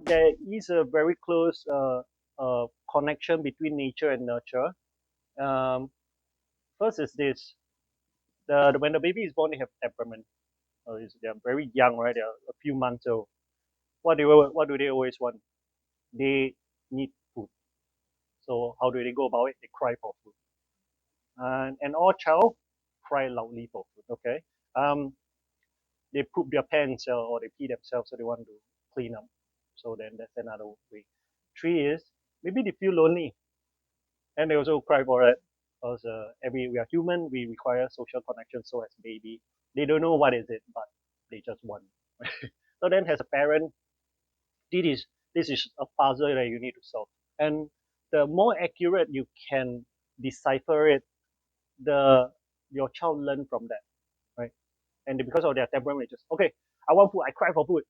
there is a very close connection between nature and nurture. Um, First is this: when the baby is born, they have temperament. They're very young, right? They're a few months old. What do they always want? They need food. So how do they go about it? They cry for food. And all child cry loudly for food. Okay. Um, they poop their pants or they pee themselves, so they want to clean up. So then that's another way. Three is maybe they feel lonely and they also cry for it because we are human, we require social connection. So as baby, they don't know what is it, but they just want. So then as a parent, this is this is a puzzle that you need to solve. And the more accurate you can decipher it, the your child learn from that, right? And because of their temperament, just okay, I want food, I cry for food.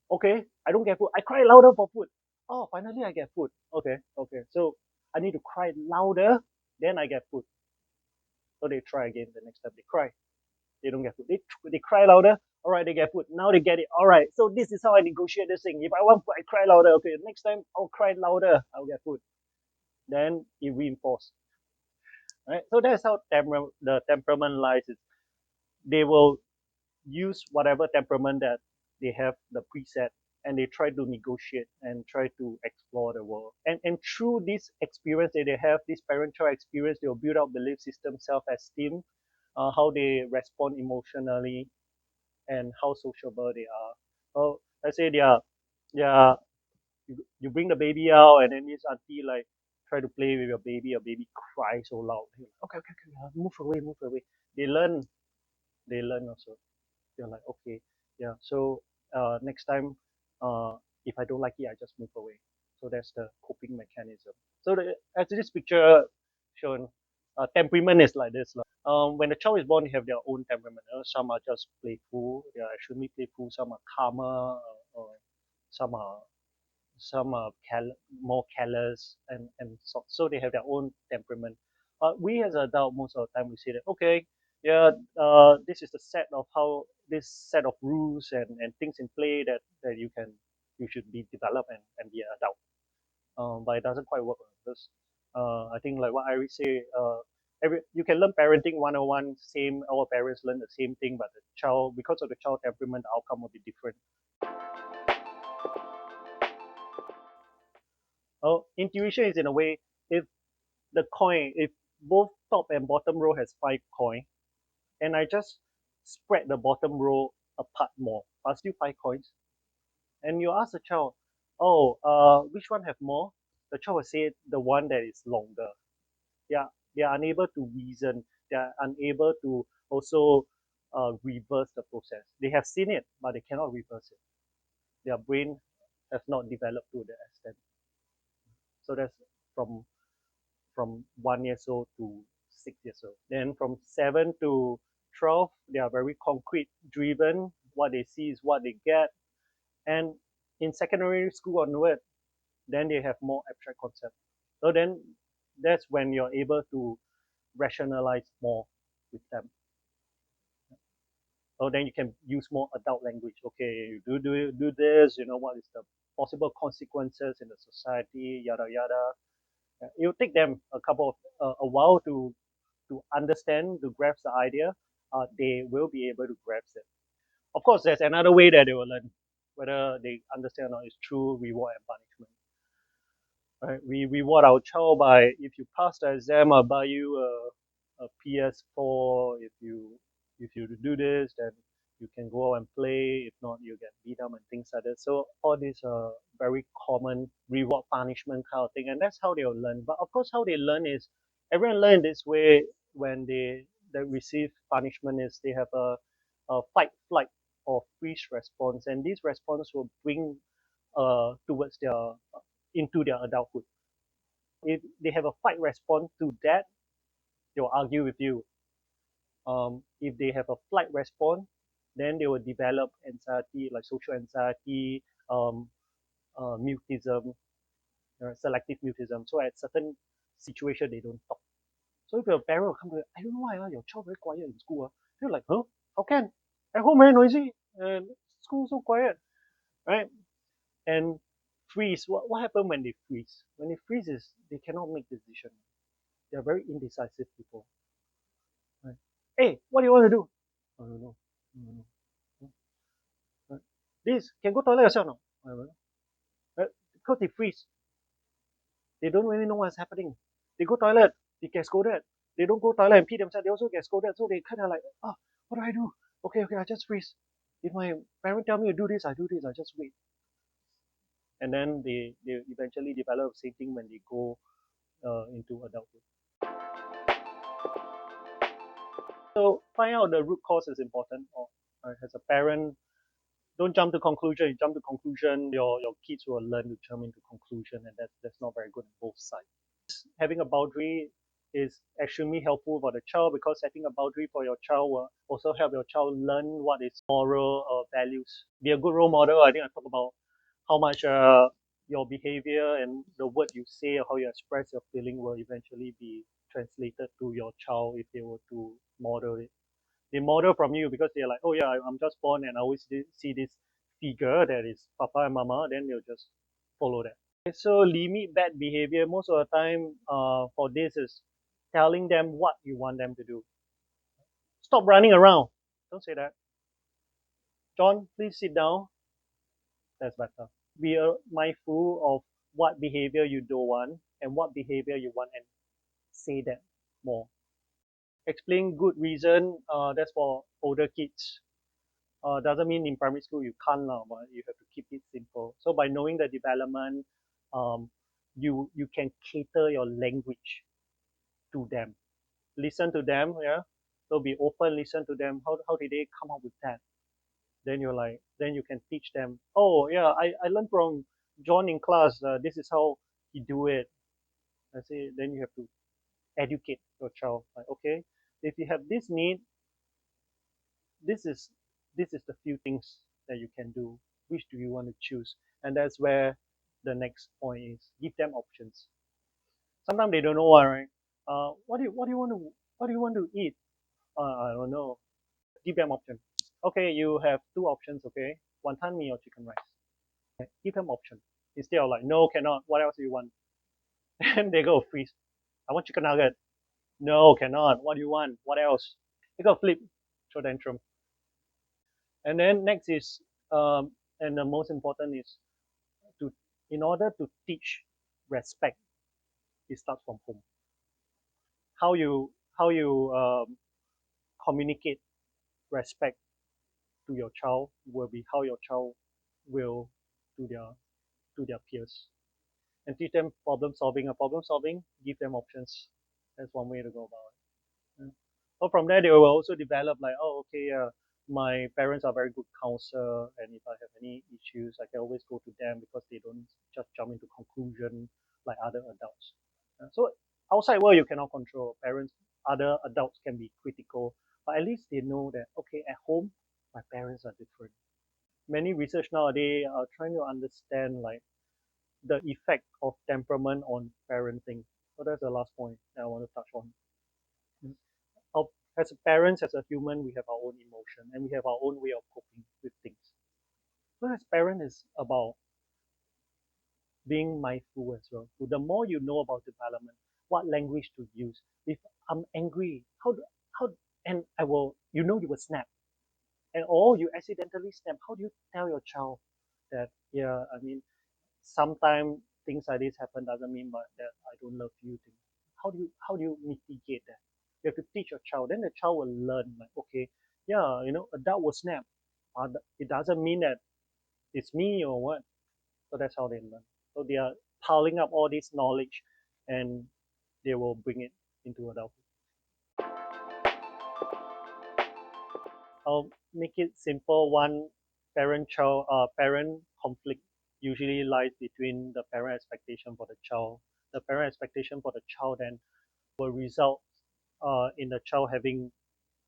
Okay, I don't get food, I cry louder for food. Oh, finally I get food. Okay, okay. So I need to cry louder, then I get food. So they try again the next time. They cry. They don't get food. They cry louder. All right, they get food. Now they get it. All right. So this is how I negotiate this thing. If I want food, I cry louder. Okay, next time I'll cry louder. I'll get food. Then it reinforces. Right. So that's how the temperament lies. Is they will use whatever temperament that they have, the preset, and they try to negotiate and try to explore the world. And through this experience that they have, this parent-child experience, they'll build up belief system, self-esteem, how they respond emotionally, and how sociable they are. So let's say you bring the baby out, and then this auntie like try to play with your baby cries so loud. You're like, okay, okay, okay, move away, move away. They learn, they learn also. They're like, okay, yeah. So next time, if I don't like it, I just move away. So that's the coping mechanism. So as this picture shown, temperament is like this. When the child is born, they have their own temperament. Some are just playful, they are extremely playful. Some are calmer, some are more callous, and so they have their own temperament. We as an adult, most of the time, we say that okay, yeah, this is the set of how this set of rules and things in play that you should be developed and be an adult. But it doesn't quite work because I think like what Iris say, every you can learn parenting 101, same our parents learn the same thing, but the child because of the child temperament, the outcome will be different. Intuition is in a way if if both top and bottom row has 5 coin, and I just spread the bottom row apart more, but still 5 coins, and you ask the child, oh, which one have more? The child will say the one that is longer. They are unable to reason. They are unable to also reverse the process. They have seen it, but they cannot reverse it. Their brain has not developed to the extent. So that's from 1 years old to 6 years old. Then from 7 to 12, they are very concrete driven. What they see is what they get. And in secondary school onward, then they have more abstract concepts. So then that's when you're able to rationalize more with them. So then you can use more adult language. Okay, you do this. What is the possible consequences in the society? Yada yada. It'll take them a while to understand, to grasp the idea, they will be able to grasp it. Of course, there's another way that they will learn, whether they understand or not, is through reward and punishment. Right? We reward our child by if you pass the exam, I'll buy you a PS4. If you do this, then you can go out and play. If not, you get beat up and things like that. So all these are very common reward punishment kind of thing, and that's how they'll learn. But of course, how they learn is everyone learn this way when they receive punishment is they have a fight, flight, or freeze response, and this response will bring towards their into their adulthood. If they have a fight response to that, they'll argue with you. If they have a flight response, then they will develop anxiety, like social anxiety, um, mutism, selective mutism. So at certain situation, they don't talk. So if your parent will come to you, I don't know why your child very quiet in school. You're like, huh? How can? At home very noisy, and school so quiet, right? And freeze. What happened when they freeze? When they freeze is they cannot make decision. They are very indecisive people. Right? Hey, what do you want to do? I don't know. I don't know. Right? This can go toilet yourself now. I don't know. Right? Because they freeze. They don't really know what's happening. They go toilet, they get scolded. They don't go toilet and pee themselves, they also get scolded. So they kind of like, ah, what do I do? Okay, okay, I just freeze. If my parent tell me to do this, I do this. I just wait. And then they eventually develop the same thing when they go into adulthood. So find out the root cause is important. Or as a parent, don't jump to conclusion. You jump to conclusion, your kids will learn to jump into conclusion, and that's not very good on both sides. Having a boundary is extremely helpful for the child because setting a boundary for your child will also help your child learn what is moral values. Be a good role model. I think I talk about how much your behavior and the word you say or how you express your feeling will eventually be translated to your child if they were to model it. They model from you because they're like, oh yeah, I'm just born and I always see this figure that is papa and mama, then they'll just follow that. So limit bad behavior. Most of the time, for this is telling them what you want them to do. Stop running around. Don't say that. John, please sit down. That's better. Be mindful of what behavior you don't want and what behavior you want, and say that more. Explain good reason. That's for older kids. Doesn't mean in primary school you can't now, but you have to keep it simple. So by knowing the development, um, you can cater your language to them. Listen to them, yeah. So be open, listen to them. How did they come up with that? Then you're like, then you can teach them. Oh yeah, I learned from John in class. This is how he do it. I say then you have to educate your child. Like okay, if you have this need, this is this is the few things that you can do. Which do you want to choose? And that's where the next point is. Give them options. Sometimes they don't know what, right? What do you want to eat? I don't know. Give them option. Okay, you have two options. Okay, wonton mee or chicken rice. Okay, give them option instead of like no cannot. What else do you want? And they go freeze. I want chicken nugget. No cannot. What do you want? What else? They go flip, show tantrum. And then next is and the most important is to in order to teach respect, it starts from home. How you communicate respect to your child will be how your child will to their peers, and teach them problem solving. A problem solving, give them options. That's one way to go about it. Yeah. So from there, they will also develop like, oh, okay, my parents are very good counselor, and if I have any issues, I can always go to them because they don't just jump into conclusion like other adults. So outside world you cannot control. Parents, other adults can be critical, but at least they know that okay, at home, my parents are different. Many research nowadays are trying to understand like the effect of temperament on parenting. So that's the last point that I want to touch on. Of, as a parents, as a human, we have our own emotion and we have our own way of coping with things. So as parent is about being mindful as well. So the more you know about development, what language to use. If I'm angry, how and I will you will snap. And or you accidentally snap, how do you tell your child that yeah, I mean sometimes things like this happen doesn't mean but that I don't love you. How do you mitigate that? You have to teach your child. Then the child will learn like okay, yeah, adult will snap. It doesn't mean that it's me or what. So that's how they learn. So they are piling up all this knowledge, and they will bring it into adulthood. I'll make it simple. One parent conflict usually lies between the parent expectation for the child. The parent expectation for the child then will result in the child having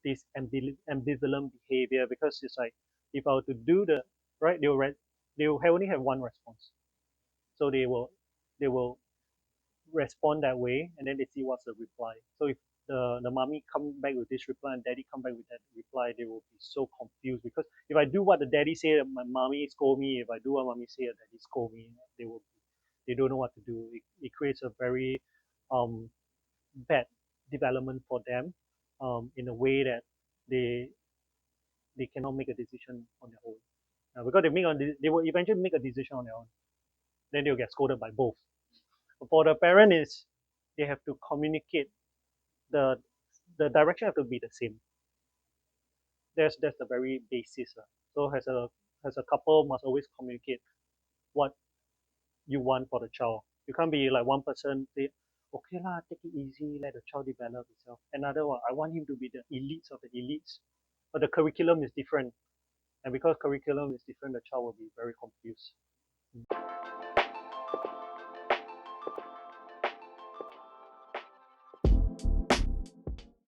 this ambivalent behavior because it's like if I were to do the right, they will only have one response. So they will respond that way, and then they see what's the reply. So if the mommy come back with this reply and daddy come back with that reply, they will be so confused because if I do what the daddy say, my mommy scold me. If I do what mommy say, daddy scold me. They will be they don't know what to do. It creates a very um, bad development for them in a way that they they cannot make a decision on their own. Because they will eventually make a decision on their own. Then they'll get scolded by both. For the parent is they have to communicate the the direction have to be the same. That's the very basis. So as a couple must always communicate what you want for the child. You can't be like one person say, okay lah, take it easy, let the child develop itself. Another one, I want him to be the elites of the elites. But the curriculum is different. And because curriculum is different, the child will be very confused.